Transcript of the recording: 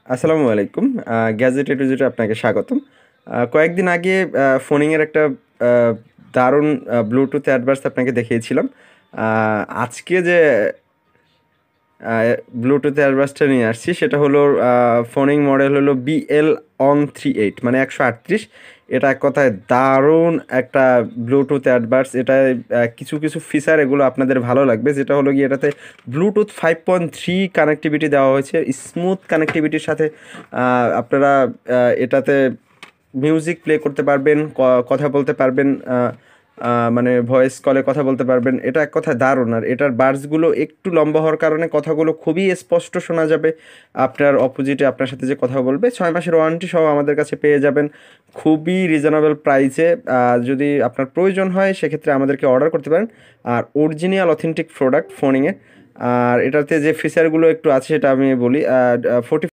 আসসালামু আলাইকুম। Gadget A to Z আপনাকে স্বাগতম। কয়েকদিন আগে ফোনিংয়ের একটা আ দারুণ ব্লুটুথ অ্যাডভার্স আপনাকে দেখিয়েছিলাম। আজকে যে আ ব্লুটুথ এয়ারবাডসটা নিয়ে আসছি সেটা হলো ফোনিং মডেল হলো BL-ON38 মানে 138। এটা এক কথায় দারুণ একটা ব্লুটুথ এয়ারবাডস। এটায় কিছু ফিচার এগুলো আপনাদের ভালো লাগবে। যেটা হলো গিয়ে এটাতে ব্লুটুথ 5.3 কানেক্টিভিটি দেওয়া হয়েছে। স্মুথ কানেক্টিভিটির সাথে আপনারা এটাতে মিউজিক প্লে করতে পারবেন, কথা বলতে পারবেন, মানে ভয়েস কলে কথা বলতে পারবেন। এটা এক কথায় দারুণ। আর এটার বাডসগুলো একটু লম্বা হওয়ার কারণে কথাগুলো খুবই স্পষ্ট শোনা যাবে। আপনার অপোজিটে আপনার সাথে যে কথা বলবে 6 মাসের ওয়ারেন্টি সহ আমাদের কাছে পেয়ে যাবেন খুবই রিজনেবল প্রাইসে। যদি আপনার প্রয়োজন হয় সেক্ষেত্রে আমাদেরকে অর্ডার করতে পারেন। আর অরিজিনাল অথেন্টিক প্রোডাক্ট ফোনিংয়ে। আর এটাতে যে ফিচারগুলো একটু আছে সেটা আমি বলি। 40